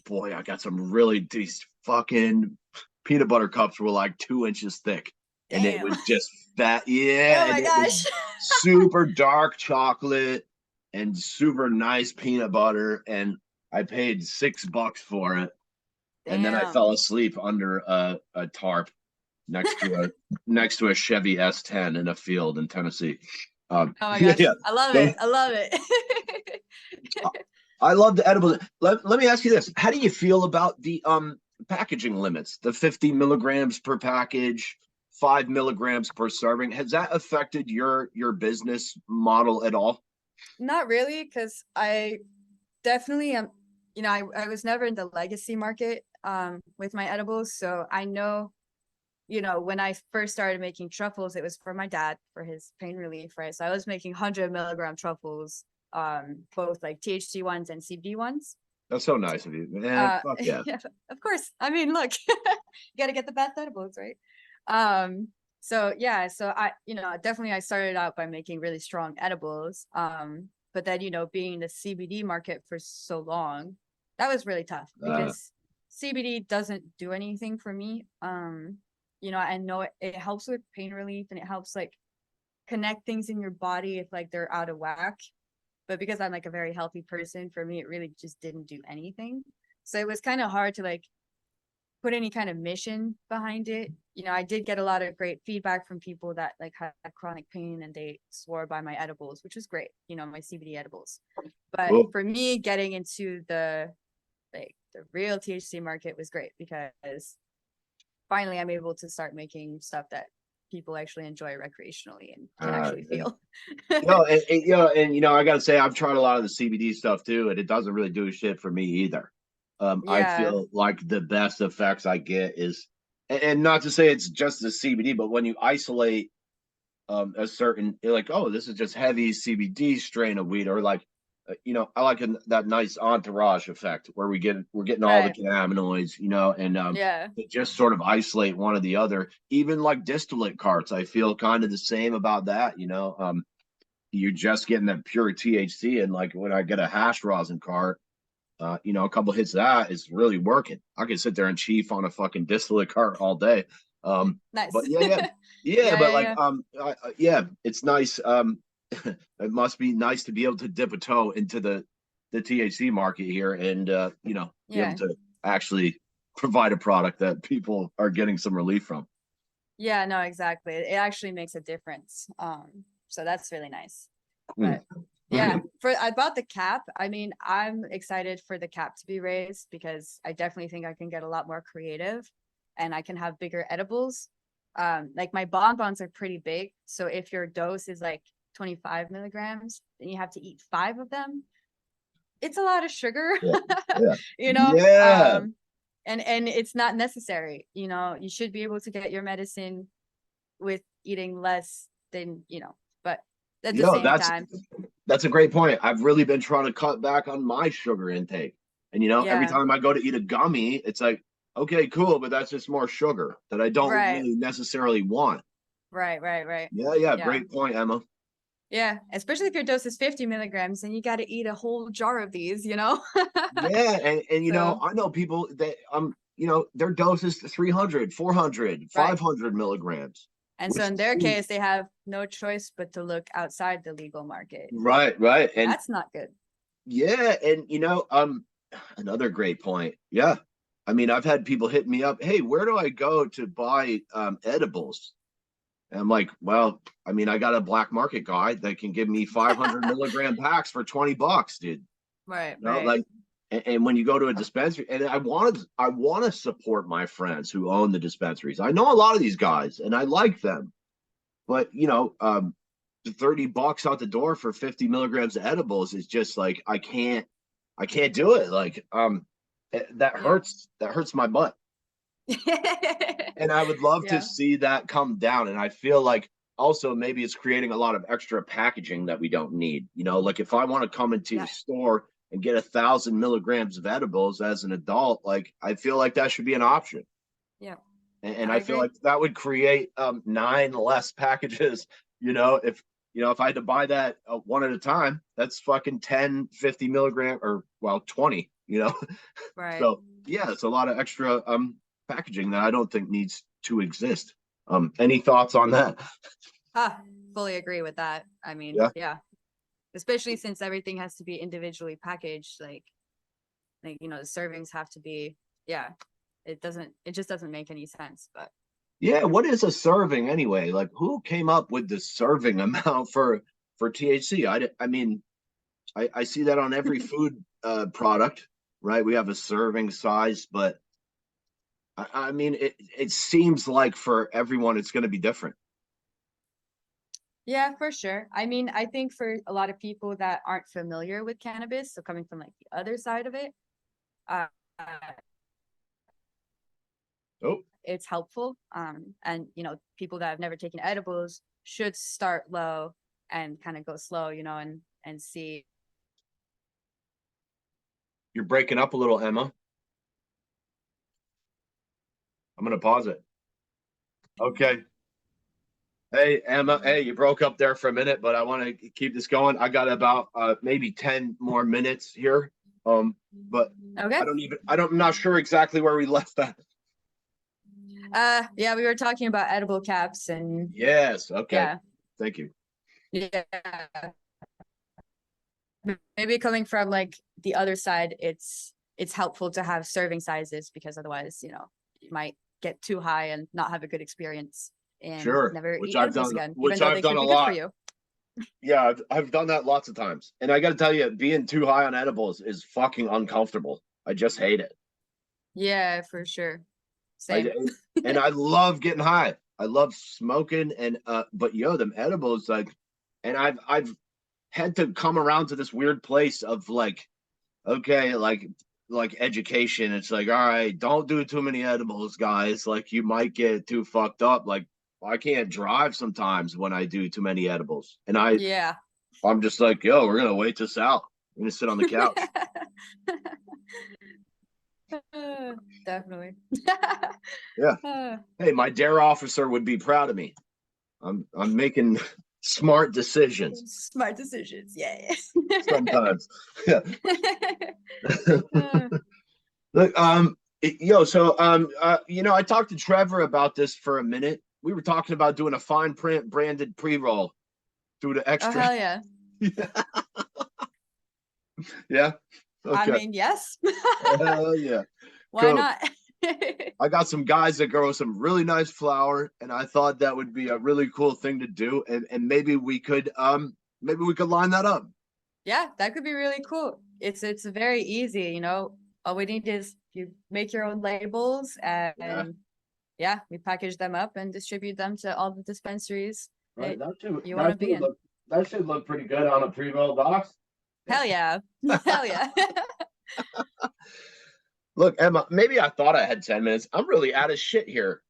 boy, I got some really these fucking peanut butter cups were like 2 inches thick, and it Damn. was just that. Yeah, Oh and my it was gosh. super dark chocolate and super nice peanut butter, and I paid $6 for it, and then I Damn. fell asleep under a tarp next to a next to a Chevy S10 in a field in Tennessee. Oh my Yeah, gosh. yeah. I love Those, it. I love it. I love the edibles. Let me ask you this: how do you feel about the packaging limits? The 50 milligrams per package, 5 milligrams per serving. Has that affected your business model at all? Not really, because I definitely am, I was never in the legacy market with my edibles. So I know, when I first started making truffles, it was for my dad for his pain relief, right? So I was making 100 milligram truffles, both like THC ones and CBD ones. That's so nice of you, man. Fuck yeah. Yeah, of course. I mean, look, you got to get the best edibles, right? Um, so yeah, so definitely I started out by making really strong edibles. But then, being in the CBD market for so long, that was really tough Uh, because CBD doesn't do anything for me. I know it helps with pain relief and it helps like connect things in your body if like they're out of whack. But because I'm like a very healthy person, for me, it really just didn't do anything. So it was kind of hard to like put any kind of mission behind it. I did get a lot of great feedback from people that like had chronic pain and they swore by my edibles, which was great, my CBD edibles. But cool. for me, getting into the real THC market was great because finally I'm able to start making stuff that people actually enjoy recreationally and can actually And, feel. I gotta say I've tried a lot of the CBD stuff too, and it doesn't really do shit for me either. I Yeah, feel like the best effects I get is, and not to say it's just the CBD, but when you isolate a certain, you're like, oh, this is just heavy CBD strain of weed, or like, I like that nice entourage effect where we're getting all the right. cannabinoids, and Yeah. to just sort of isolate one or the other. Even like distillate carts, I feel kind of the same about that. You're just getting that pure THC, and like when I get a hash rosin cart, a couple hits of that is really working. I could sit there and chief on a fucking distillate cart all day. Nice. But yeah, yeah, yeah. Yeah, But yeah, like, yeah. yeah, it's nice. It must be nice to be able to dip a toe into the THC market here, and be able Yeah. to actually provide a product that people are getting some relief from. Yeah, no, exactly. It actually makes a difference. So that's really nice. Mm. But yeah, for about the cap, I mean, I'm excited for the cap to be raised because I definitely think I can get a lot more creative and I can have bigger edibles. Like my bonbons are pretty big. So if your dose is like 25 milligrams, then you have to eat 5 of them. It's a lot of sugar, Yeah, yeah, you know. yeah. And it's not necessary. You should be able to get your medicine with eating less than, but at the same That's time, a great point. I've really been trying to cut back on my sugar intake. And every yeah, time I go to eat a gummy, it's like, okay, cool, but that's just more sugar that I don't right, really necessarily want. right. Yeah, yeah, Yeah. great point, Emma. Yeah. Especially if your dose is 50 milligrams, then you got to eat a whole jar of these, you know? Yeah, and So, I know people that their dose is 300, 400, right. 500 milligrams. And so which in is their sweet. case, they have no choice but to look outside the legal market. Right, right. And That's not good. yeah, and another great point. Yeah. I mean, I've had people hit me up, hey, where do I go to buy edibles? And I'm like, well, I mean, I got a black market guy that can give me 500 milligram packs for $20, dude. Right, You know, right. like, and when you go to a dispensary, and I want to support my friends who own the dispensaries. I know a lot of these guys, and I like them, but $30 out the door for 50 milligrams of edibles is just like I can't do it. Like, that Yeah. hurts my butt. And I would love to Yeah. see that come down. And I feel like also maybe it's creating a lot of extra packaging that we don't need. Like if I want to come into a Yeah. store and get 1,000 milligrams of edibles as an adult, like I feel like that should be an option. Yeah. And I I feel agree. like that would create 9 less packages. If I had to buy that one at a time, that's fucking 10, 50 milligram, or well, 20. Right. So yeah, it's a lot of extra packaging that I don't think needs to exist. Any thoughts on that? Ah, fully agree with that. I mean, Yeah. yeah. Especially since everything has to be individually packaged, like the servings have to be, yeah. It just doesn't make any sense. But Yeah, what is a serving anyway? Like who came up with the serving amount for THC? I mean, I see that on every food product, right? We have a serving size, but I mean it seems like for everyone it's going to be different. yeah, for sure. I mean, I think for a lot of people that aren't familiar with cannabis, so coming from like the other side of it, uh, Oh, it's helpful. And people that have never taken edibles should start low and kind of go slow, and see. you're breaking up a little, Emma. I'm going to pause it. Okay. Hey, Emma. Hey, you broke up there for a minute, but I want to keep this going. I got about maybe 10 more minutes here. But Okay. I'm not sure exactly where we left that. Yeah, we were talking about edible caps and Yes. Okay. yeah, Thank you. yeah. Maybe coming from like the other side, it's helpful to have serving sizes because otherwise, you might get too high and not have a good experience and Sure. never Which eat I've edibles done, again, even which though I've they done could a be good for lot. you. Yeah, I've done that lots of times. And I got to tell you, being too high on edibles is fucking uncomfortable. I just hate it. Yeah, for sure. I Same. and I love getting high. I love smoking and but them edibles like, and I've had to come around to this weird place of like, okay, like education. It's like, all right, don't do too many edibles, guys. Like you might get too fucked up. Like I can't drive sometimes when I do too many edibles. And Yeah. I'm just like, yo, we're gonna wait this out. I'm gonna sit on the couch. Definitely. Yeah. Hey, my dare officer would be proud of me. I'm making smart decisions Smart decisions. Yeah. sometimes. Yeah. Look, so I talked to Trevor about this for a minute. We were talking about doing a fine print branded pre-roll through the Oh, extra. hell yeah. Yeah. I Okay. mean, yes. Hell yeah. Why Cool. not? I got some guys that grow some really nice flower, and I thought that would be a really cool thing to do. And maybe we could line that up. Yeah, that could be really cool. It's very easy, All we need is you make your own labels Yeah. and yeah, we package them up and distribute them to all the dispensaries Right. that That should you want to that be should in. look that should look pretty good on a pre-roll box. Hell yeah. Hell yeah. Look, Emma, maybe I thought I had 10 minutes. I'm really out of shit here.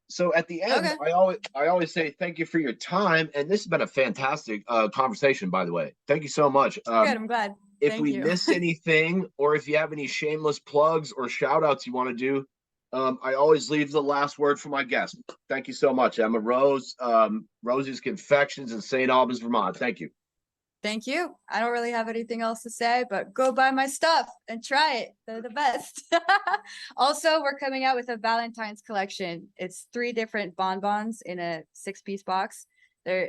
So at the end, Okay. I always say thank you for your time. And this has been a fantastic conversation, by the way. Thank you so much. Good. I'm glad. If Thank we you. missed anything, or if you have any shameless plugs or shout outs you want to do, I always leave the last word for my guest. Thank you so much, Emma. Rosie's Confections in St. Albans, Vermont. Thank you. Thank you. I don't really have anything else to say, but go buy my stuff and try it. They're the best. Also, we're coming out with a Valentine's collection. It's 3 different bonbons in a 6-piece box. So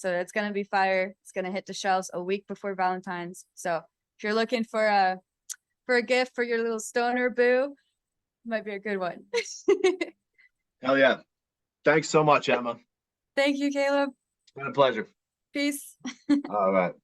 it's gonna be fire. It's gonna hit the shelves a week before Valentine's. So if you're looking for a gift for your little stoner boo, might be a good one. Hell yeah. Thanks so much, Emma. Thank you, Caleb. It's been a pleasure. Peace. All right.